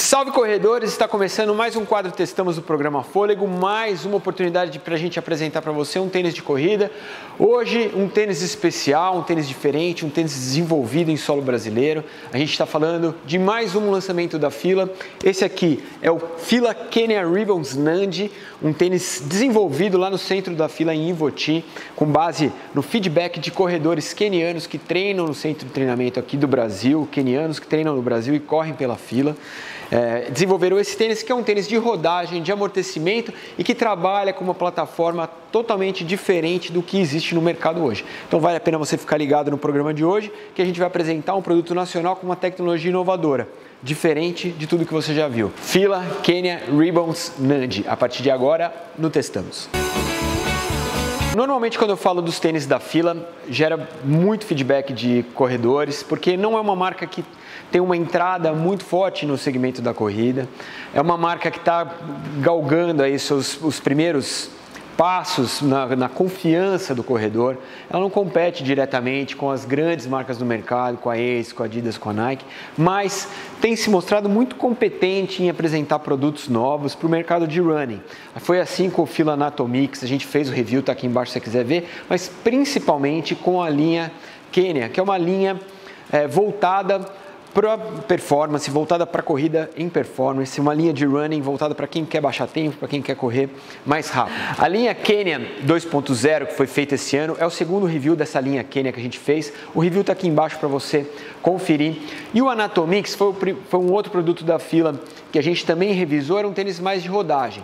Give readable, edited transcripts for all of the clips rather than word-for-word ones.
Salve corredores, está começando mais um quadro Testamos do programa Fôlego, mais uma oportunidade para a gente apresentar para você um tênis de corrida. Hoje um tênis especial, um tênis diferente, um tênis desenvolvido em solo brasileiro. A gente está falando de mais um lançamento da Fila. Esse aqui é o Fila Kenya Ribbons Nandi, um tênis desenvolvido lá no centro da Fila em Ivoti, com base no feedback de corredores quenianos que treinam no centro de treinamento aqui do Brasil, quenianos que treinam no Brasil e correm pela Fila. Desenvolveram esse tênis que é um tênis de rodagem, de amortecimento e que trabalha com uma plataforma totalmente diferente do que existe no mercado hoje. Então vale a pena você ficar ligado no programa de hoje, que a gente vai apresentar um produto nacional com uma tecnologia inovadora, diferente de tudo que você já viu. Fila Kenya Ribbons Nandi. A partir de agora, no Testamos. Normalmente quando eu falo dos tênis da Fila, gera muito feedback de corredores, porque não é uma marca que tem uma entrada muito forte no segmento da corrida. É uma marca que está galgando aí os primeiros passos na confiança do corredor. Ela não compete diretamente com as grandes marcas do mercado, com a Ace, com a Adidas, com a Nike, mas tem se mostrado muito competente em apresentar produtos novos para o mercado de running. Foi assim com o Fila Anatomix, a gente fez o review, está aqui embaixo se você quiser ver, mas principalmente com a linha Kenya, que é uma linha voltada para performance, voltada para corrida em performance, uma linha de running voltada para quem quer baixar tempo, para quem quer correr mais rápido. A linha Kenya 2.0, que foi feita esse ano, é o segundo review dessa linha Kenya que a gente fez. O review está aqui embaixo para você conferir. E o Anatomix foi um outro produto da Fila que a gente também revisou, era um tênis mais de rodagem.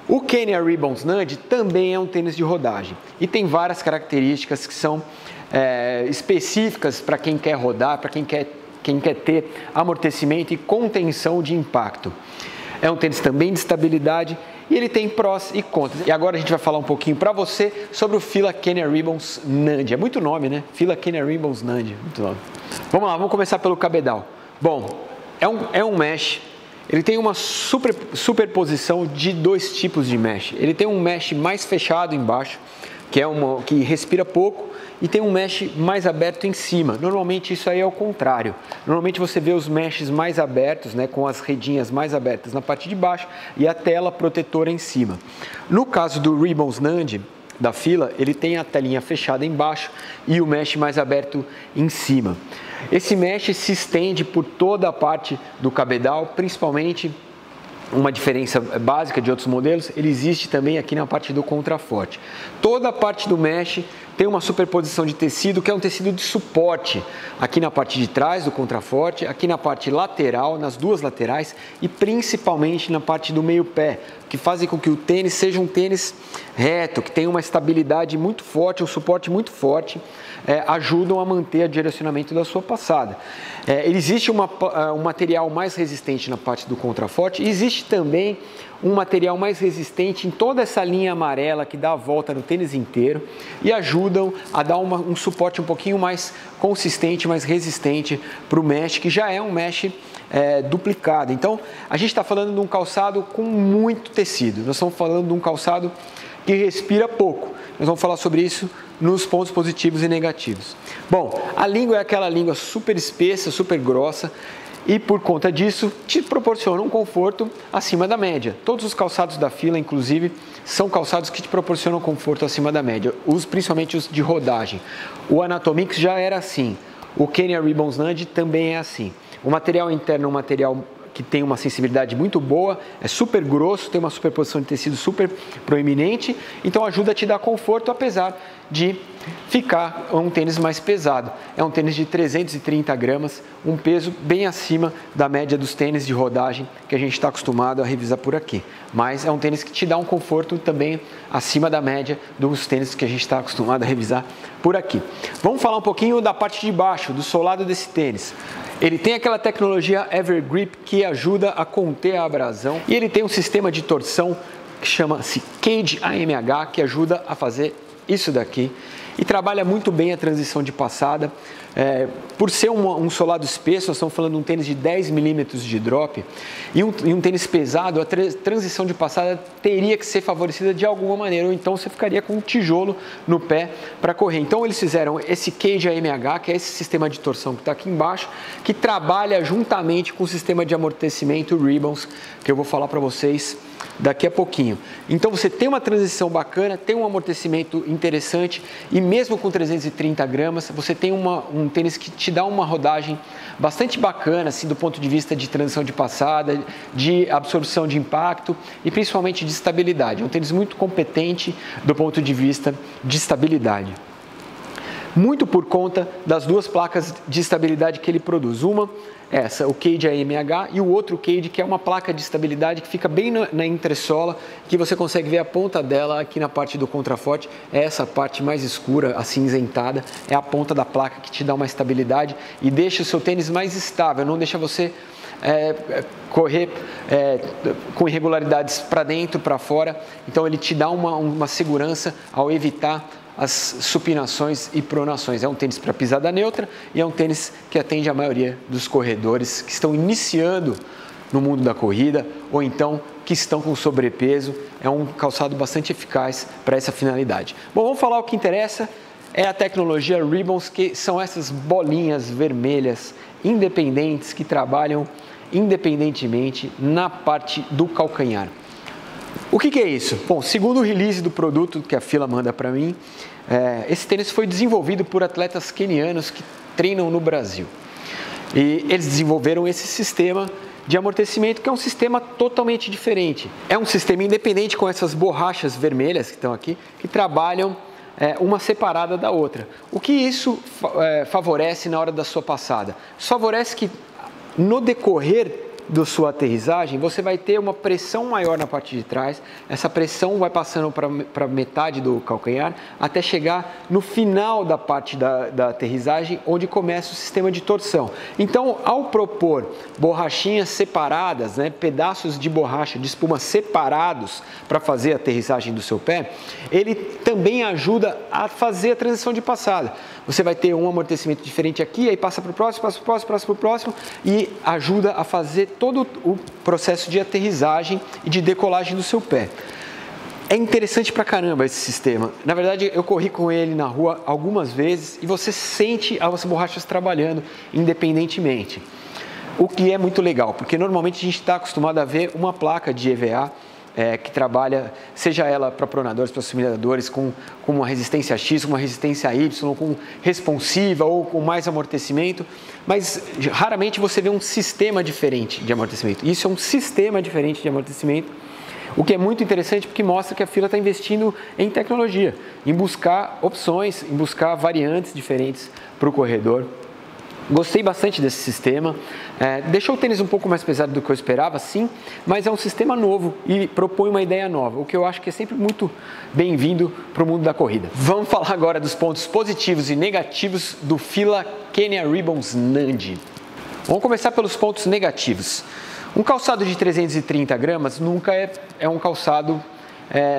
O Kenya Ribbons Nandi também é um tênis de rodagem e tem várias características que são específicas para quem quer rodar, para quem quer ter amortecimento e contenção de impacto. É um tênis também de estabilidade e ele tem prós e contras. E agora a gente vai falar um pouquinho para você sobre o Fila Kenya Ribbons Nandi. É muito nome, né? Fila Kenya Ribbons Nandi. Muito nome. Vamos lá, vamos começar pelo cabedal. Bom, é um mesh. Ele tem uma superposição de dois tipos de mesh. Ele tem um mesh mais fechado embaixo, que respira pouco, e tem um mesh mais aberto em cima. Normalmente isso aí é o contrário. Normalmente você vê os meshes mais abertos, né, com as redinhas mais abertas na parte de baixo e a tela protetora em cima. No caso do Ribbons Nandi, da Fila, ele tem a telinha fechada embaixo e o mesh mais aberto em cima. Esse mesh se estende por toda a parte do cabedal, principalmente uma diferença básica de outros modelos, ele existe também aqui na parte do contraforte. Toda a parte do mesh tem uma superposição de tecido, que é um tecido de suporte, aqui na parte de trás do contraforte, aqui na parte lateral, nas duas laterais e principalmente na parte do meio pé, que fazem com que o tênis seja um tênis reto, que tenha uma estabilidade muito forte, um suporte muito forte, ajudam a manter o direcionamento da sua passada. Existe um material mais resistente na parte do contraforte e existe também um material mais resistente em toda essa linha amarela que dá a volta no tênis inteiro e ajudam a dar um suporte um pouquinho mais consistente, mais resistente para o mesh, que já é um mesh duplicado. Então, a gente está falando de um calçado com muito tecido. Nós estamos falando de um calçado que respira pouco. Nós vamos falar sobre isso nos pontos positivos e negativos. Bom, a língua é aquela língua super espessa, super grossa, e por conta disso te proporciona um conforto acima da média. Todos os calçados da Fila, inclusive, são calçados que te proporcionam conforto acima da média, principalmente os de rodagem. O Anatomix já era assim, o Kenya Ribbons Nandi também é assim. O material interno é um material que tem uma sensibilidade muito boa, é super grosso, tem uma superposição de tecido super proeminente, então ajuda a te dar conforto, apesar de ficar um tênis mais pesado. É um tênis de 330 gramas, um peso bem acima da média dos tênis de rodagem que a gente está acostumado a revisar por aqui. Mas é um tênis que te dá um conforto também acima da média dos tênis que a gente está acostumado a revisar por aqui. Vamos falar um pouquinho da parte de baixo, do solado desse tênis. Ele tem aquela tecnologia Evergrip que ajuda a conter a abrasão e ele tem um sistema de torção que chama-se Cage AMH, que ajuda a fazer isso daqui. e trabalha muito bem a transição de passada. Por ser um solado espesso, nós estamos falando de um tênis de 10 milímetros de drop e um tênis pesado, a transição de passada teria que ser favorecida de alguma maneira, ou então você ficaria com um tijolo no pé para correr. Então eles fizeram esse Cage AMH, que é esse sistema de torção que está aqui embaixo, que trabalha juntamente com o sistema de amortecimento Ribbons, que eu vou falar para vocês daqui a pouquinho. Então você tem uma transição bacana, tem um amortecimento interessante e mesmo com 330 gramas, você tem um tênis que te dá uma rodagem bastante bacana, assim, do ponto de vista de transição de passada, de absorção de impacto e principalmente de estabilidade. É um tênis muito competente do ponto de vista de estabilidade. Muito por conta das duas placas de estabilidade que ele produz. Uma, essa, o Cage AMH, e o outro Cage, que é uma placa de estabilidade que fica bem na entressola, que você consegue ver a ponta dela aqui na parte do contraforte. É essa parte mais escura, acinzentada, é a ponta da placa que te dá uma estabilidade e deixa o seu tênis mais estável, não deixa você correr com irregularidades para dentro, para fora. Então ele te dá uma segurança ao evitar as supinações e pronações. É um tênis para pisada neutra e é um tênis que atende a maioria dos corredores que estão iniciando no mundo da corrida ou então que estão com sobrepeso. É um calçado bastante eficaz para essa finalidade. Bom, vamos falar o que interessa. É a tecnologia Ribbons, que são essas bolinhas vermelhas independentes que trabalham independentemente na parte do calcanhar. O que é isso? Bom, segundo o release do produto que a Fila manda para mim, esse tênis foi desenvolvido por atletas quenianos que treinam no Brasil. E eles desenvolveram esse sistema de amortecimento, que é um sistema totalmente diferente. É um sistema independente com essas borrachas vermelhas que estão aqui, que trabalham uma separada da outra. O que isso favorece na hora da sua passada? Favorece que no decorrer da sua aterrissagem, você vai ter uma pressão maior na parte de trás, essa pressão vai passando para metade do calcanhar, até chegar no final da parte da aterrissagem, onde começa o sistema de torção. Então, ao propor borrachinhas separadas, pedaços de borracha, de espuma separados para fazer a aterrissagem do seu pé, ele também ajuda a fazer a transição de passada. Você vai ter um amortecimento diferente aqui, aí passa para o próximo, passa para o próximo e ajuda a fazer todo o processo de aterrissagem e de decolagem do seu pé. É interessante pra caramba esse sistema. Na verdade, eu corri com ele na rua algumas vezes e você sente as borrachas trabalhando independentemente. O que é muito legal, porque normalmente a gente está acostumado a ver uma placa de EVA que trabalha, seja ela para pronadores, para assimiladores, com uma resistência X, com uma resistência Y, com responsiva ou com mais amortecimento, mas raramente você vê um sistema diferente de amortecimento. Isso é um sistema diferente de amortecimento, o que é muito interessante porque mostra que a Fila está investindo em tecnologia, em buscar opções, em buscar variantes diferentes para o corredor. Gostei bastante desse sistema, deixou o tênis um pouco mais pesado do que eu esperava, sim, mas é um sistema novo e propõe uma ideia nova, o que eu acho que é sempre muito bem-vindo para o mundo da corrida. Vamos falar agora dos pontos positivos e negativos do Fila Kenya Ribbons Nandi. Vamos começar pelos pontos negativos. Um calçado de 330 gramas nunca é um calçado,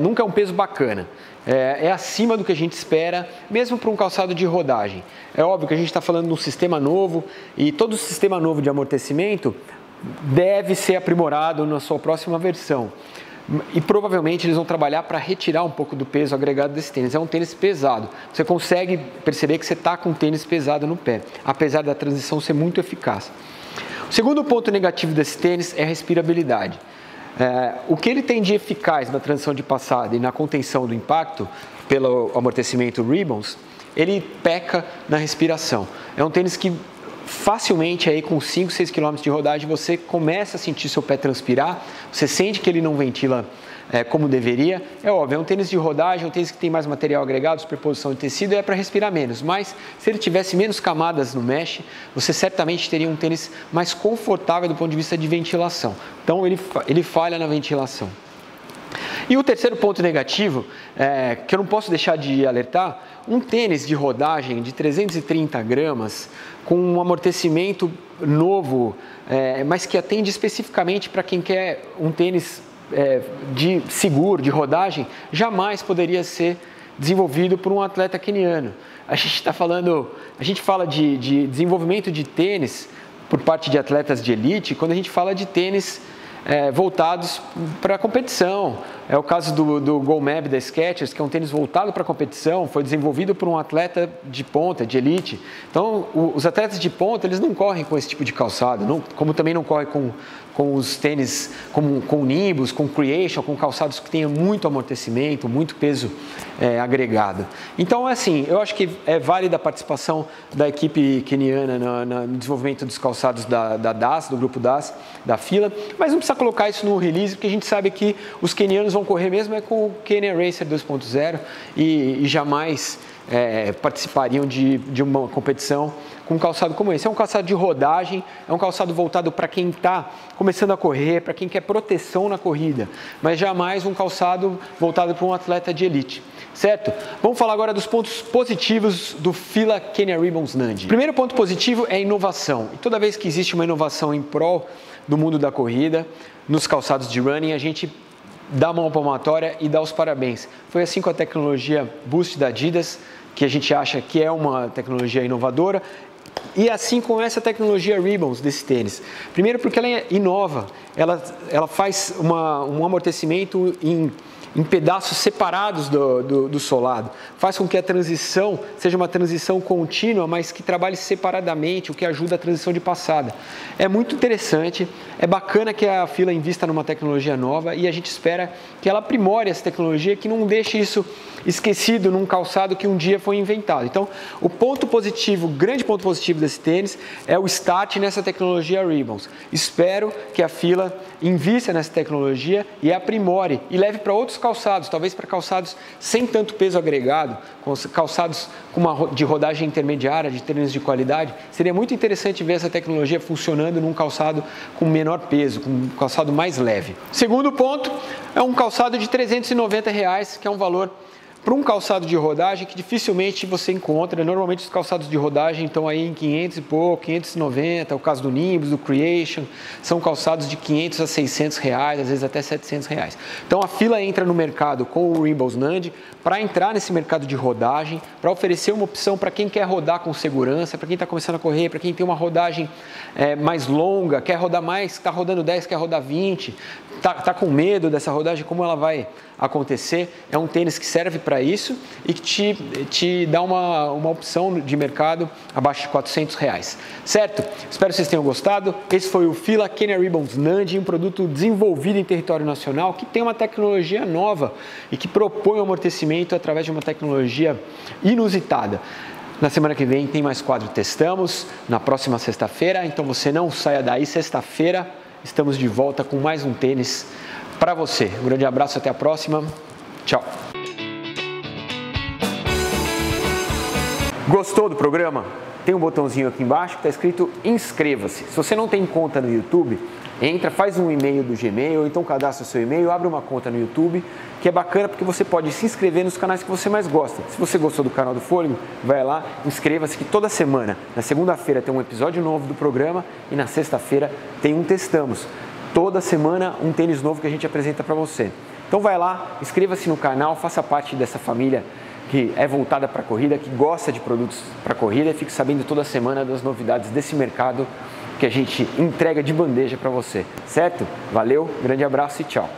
nunca é um peso bacana. É acima do que a gente espera, mesmo para um calçado de rodagem. É óbvio que a gente está falando de um sistema novo e todo sistema novo de amortecimento deve ser aprimorado na sua próxima versão. E provavelmente eles vão trabalhar para retirar um pouco do peso agregado desse tênis. É um tênis pesado. Você consegue perceber que você está com um tênis pesado no pé, apesar da transição ser muito eficaz. O segundo ponto negativo desse tênis é a respirabilidade. O que ele tem de eficaz na transição de passada e na contenção do impacto pelo amortecimento Ribbons, ele peca na respiração. É um tênis que facilmente aí com 5, 6 km de rodagem você começa a sentir seu pé transpirar, você sente que ele não ventila como deveria. É óbvio, é um tênis de rodagem, é um tênis que tem mais material agregado, superposição de tecido, é para respirar menos, mas se ele tivesse menos camadas no mesh, você certamente teria um tênis mais confortável do ponto de vista de ventilação. Então ele falha na ventilação. E o terceiro ponto negativo, que eu não posso deixar de alertar, um tênis de rodagem de 330 gramas, com um amortecimento novo, mas que atende especificamente para quem quer um tênis de seguro, de rodagem, jamais poderia ser desenvolvido por um atleta queniano. A gente fala de desenvolvimento de tênis por parte de atletas de elite quando a gente fala de tênis voltados para a competição. É o caso do GoMab da Skechers, que é um tênis voltado para a competição, foi desenvolvido por um atleta de ponta, de elite. Então, os atletas de ponta, eles não correm com esse tipo de calçado, como também não correm com os tênis, com o Nimbus, com o Creation, com calçados que tenham muito amortecimento, muito peso agregado. Então, assim, eu acho que é válida a participação da equipe keniana no desenvolvimento dos calçados da DAS, do grupo DAS, da Fila, mas não precisa colocar isso no release, porque a gente sabe que os kenianos vão correr mesmo com o Kenya Racer 2.0 e jamais participariam de uma competição com um calçado como esse. É um calçado de rodagem, é um calçado voltado para quem está começando a correr, para quem quer proteção na corrida, mas jamais um calçado voltado para um atleta de elite, certo? Vamos falar agora dos pontos positivos do Fila Kenya Ribbons Nandi. O primeiro ponto positivo é a inovação. E toda vez que existe uma inovação em prol do mundo da corrida, nos calçados de running, a gente dá a mão palmatória e dá os parabéns. Foi assim com a tecnologia Boost da Adidas, que a gente acha que é uma tecnologia inovadora, e assim com essa tecnologia Ribbons desse tênis. Primeiro porque ela inova, ela faz um amortecimento em pedaços separados do solado. Faz com que a transição seja uma transição contínua, mas que trabalhe separadamente, o que ajuda a transição de passada. É muito interessante, é bacana que a Fila invista numa tecnologia nova e a gente espera que ela aprimore essa tecnologia, que não deixe isso esquecido num calçado que um dia foi inventado. Então, o ponto positivo, o grande ponto positivo desse tênis é o start nessa tecnologia Ribbons. Espero que a Fila invista nessa tecnologia e aprimore e leve para outros calçados, talvez para calçados sem tanto peso agregado, calçados de rodagem intermediária, de tênis de qualidade. Seria muito interessante ver essa tecnologia funcionando num calçado com menor peso, com um calçado mais leve. Segundo ponto é um calçado de R$390, que é um valor para um calçado de rodagem que dificilmente você encontra. Normalmente os calçados de rodagem estão aí em 500 e pouco, 590, o caso do Nimbus, do Creation, são calçados de 500 a 600 reais, às vezes até 700 reais. Então a Fila entra no mercado com o Ribbons Nandi para entrar nesse mercado de rodagem, para oferecer uma opção para quem quer rodar com segurança, para quem está começando a correr, para quem tem uma rodagem mais longa, quer rodar mais, está rodando 10, quer rodar 20, está com medo dessa rodagem, como ela vai acontecer. É um tênis que serve para isso e que te dá uma opção de mercado abaixo de 400 reais, certo? Espero que vocês tenham gostado. Esse foi o Fila Kenya Ribbons Nandi, um produto desenvolvido em território nacional que tem uma tecnologia nova e que propõe o amortecimento através de uma tecnologia inusitada. Na semana que vem tem mais quadro Testamos, na próxima sexta-feira, então você não saia daí. Sexta-feira estamos de volta com mais um tênis para você. Um grande abraço, até a próxima. Tchau. Gostou do programa? Tem um botãozinho aqui embaixo que está escrito inscreva-se. Se você não tem conta no YouTube, entra, faz um e-mail do Gmail, ou então cadastra o seu e-mail, abre uma conta no YouTube, que é bacana porque você pode se inscrever nos canais que você mais gosta. Se você gostou do canal do Fôlego, vai lá, inscreva-se, que toda semana, na segunda-feira tem um episódio novo do programa e na sexta-feira tem um Testamos. Toda semana um tênis novo que a gente apresenta para você. Então vai lá, inscreva-se no canal, faça parte dessa família que é voltada para a corrida, que gosta de produtos para a corrida e fique sabendo toda semana das novidades desse mercado que a gente entrega de bandeja para você, certo? Valeu, grande abraço e tchau!